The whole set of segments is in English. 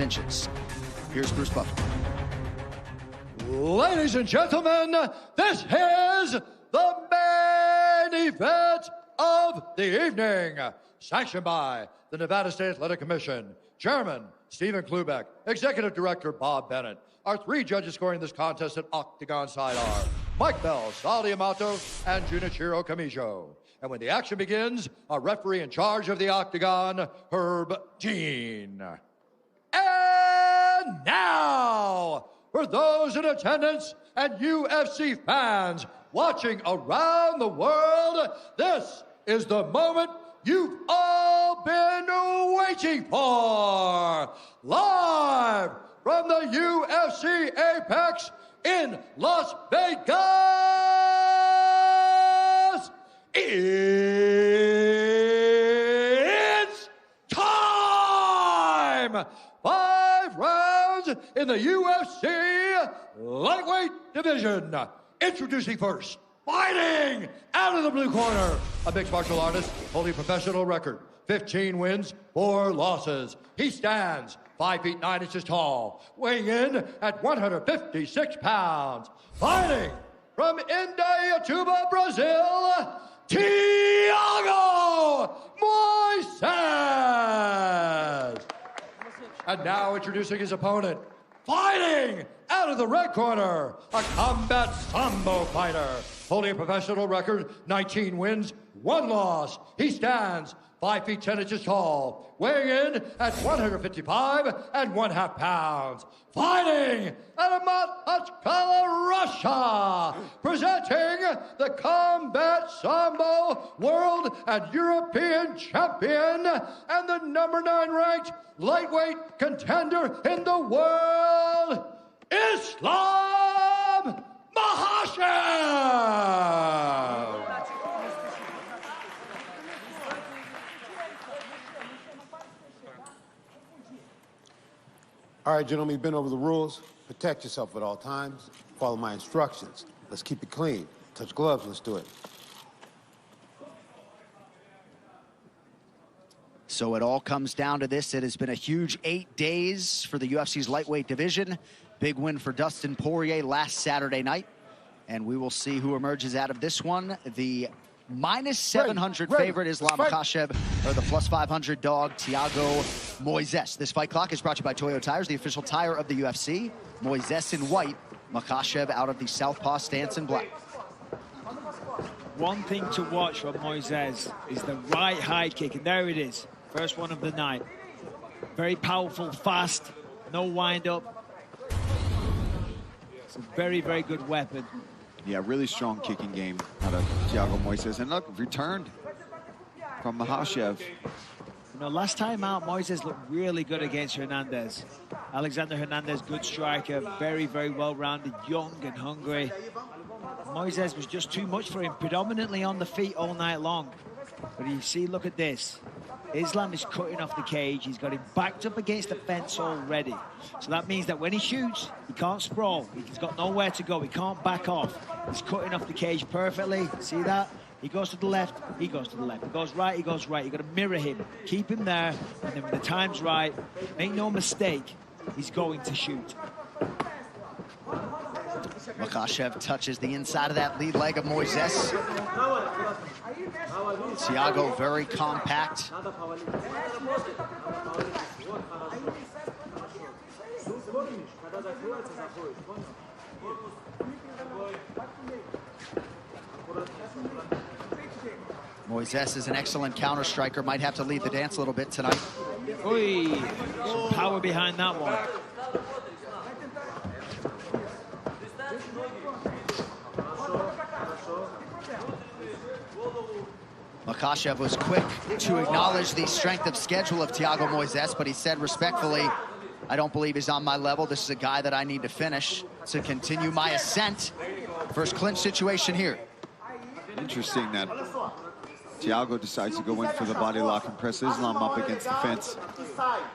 inches. Here's Bruce Buffer. Ladies and gentlemen, this is the main event of the evening. Sanctioned by the Nevada State Athletic Commission, Chairman Stephen Klubeck, Executive Director Bob Bennett. Our three judges scoring this contest at Octagon side are Mike Bell, Sal D'Amato, and Junichiro Kamijo. And when the action begins, our referee in charge of the Octagon, Herb Dean. And now, for those in attendance and UFC fans watching around the world, this is the moment you've all been waiting for. Live from the UFC Apex in Las Vegas, it's time! 5 rounds in the UFC lightweight division. Introducing first, fighting out of the blue corner, a mixed martial artist holding a professional record, 15 wins, 4 losses. He stands 5 feet 9 inches tall, weighing in at 156 pounds. Fighting from Indaiatuba, Brazil, Thiago Moises. And now introducing his opponent, fighting out of the red corner, a combat sambo fighter, holding a professional record, 19 wins, 1 loss. He stands 5 feet 10 inches tall, weighing in at 155 1/2 pounds. Fighting out of Makhachkala, Russia, presenting the Combat Sambo World and European Champion and the number 9 ranked lightweight contender in the world, Islam Makhachev. All right, gentlemen, you've been over the rules. Protect yourself at all times. Follow my instructions. Let's keep it clean. Touch gloves, let's do it. So it all comes down to this. It has been a huge 8 days for the UFC's lightweight division. Big win for Dustin Poirier last Saturday night. And we will see who emerges out of this one. The minus 700 favorite Islam Makhachev, or the plus 500 dog Thiago Moises. This fight clock is brought to you by Toyo Tires, the official tire of the UFC. Moises in white, Makhachev out of the southpaw stance in black. One thing to watch from Moises is the right high kick, and there it is. First one of the night. Very powerful, fast, no wind up. It's a very, very good weapon. Yeah, really strong kicking game out of Thiago Moises. And look, returned from Makhachev. You know, last time out, Moises looked really good against Hernandez. Alexander Hernandez, good striker, very, very well-rounded, young and hungry. Moises was just too much for him, predominantly on the feet all night long. But you see, look at this. Islam is cutting off the cage. He's got him backed up against the fence already. So that means that when he shoots, he can't sprawl. He's got nowhere to go. He can't back off. He's cutting off the cage perfectly. See that? He goes to the left, he goes to the left. He goes right, he goes right. You've got to mirror him. Keep him there. And then when the time's right, make no mistake, he's going to shoot. Makhachev touches the inside of that lead leg of Moises. Thiago very compact. Moises is an excellent counter striker. Might have to lead the dance a little bit tonight. Oy, some power behind that one. Makhachev was quick to acknowledge the strength of schedule of Thiago Moises, but he said respectfully, I don't believe he's on my level. This is a guy that I need to finish to continue my ascent. First clinch situation here. Interesting that Thiago decides to go in for the body lock and press Islam up against the fence.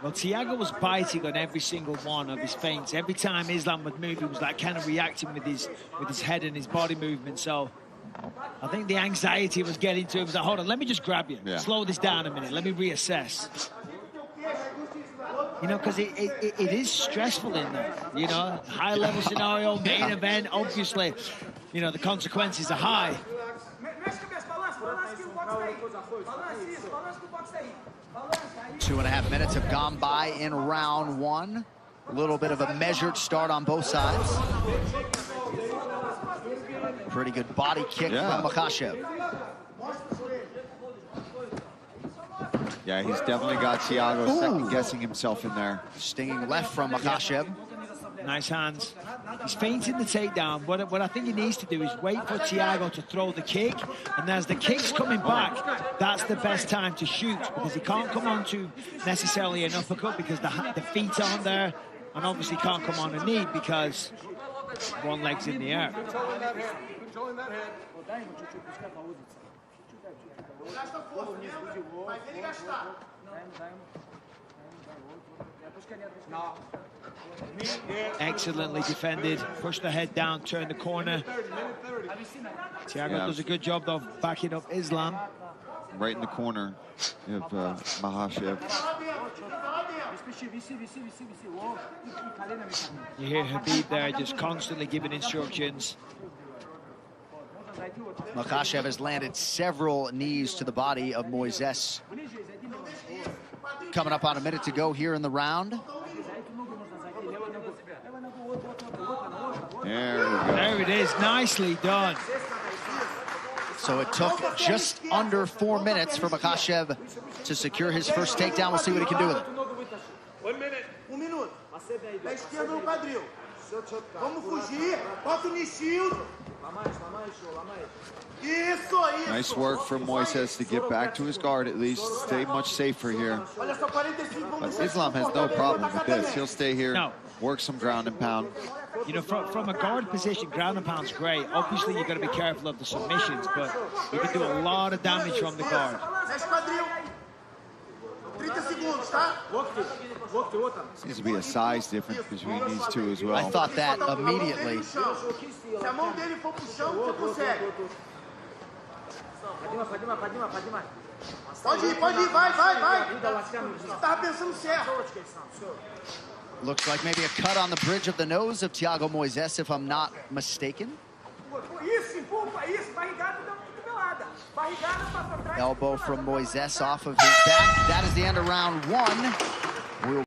Well, Thiago was biting on every single one of his feints. Every time Islam would move, he was like kind of reacting with his head and his body movement. So I think the anxiety was getting to him. He was like, hold on, let me just grab you. Yeah. Slow this down a minute. Let me reassess. You know, because it is stressful in there. You know, high-level scenario, main event, obviously, you know, the consequences are high. 2.5 minutes have gone by in round one. A little bit of a measured start on both sides. Pretty good body kick from Makhachev. Yeah, he's definitely got Thiago second-guessing himself in there. Stinging left from Makhachev. Nice hands. He's feinting the takedown. What I think he needs to do is wait for Thiago to throw the kick, and as the kick's coming back, that's the best time to shoot, because he can't come on to necessarily an uppercut because the feet aren't there, and obviously can't come on a knee because one leg's in the air. Excellently defended. Push the head down, turn the corner. Thiago does a good job of backing up Islam. Right in the corner of Makhachev. You hear Khabib there just constantly giving instructions. Makhachev has landed several knees to the body of Moises. Coming up on a minute to go here in the round. There it is, nicely done. So it took just under 4 minutes for Makhachev to secure his first takedown. We'll see what he can do with it. 1 minute. 1 minuto. Da esquerda no quadril. Vamos fugir. Bota o shield. Nice work from Moises to get back to his guard at least. Stay much safer here. But Islam has no problem with this. He'll stay here, work some ground and pound. You know, from a guard position, ground and pound's great. Obviously, you've got to be careful of the submissions, but you can do a lot of damage from the guard. Seems to be a size difference between these two as well. I thought that immediately. Looks like maybe a cut on the bridge of the nose of Thiago Moises, if I'm not mistaken. Elbow from Moises off of his back. That is the end of round one. We'll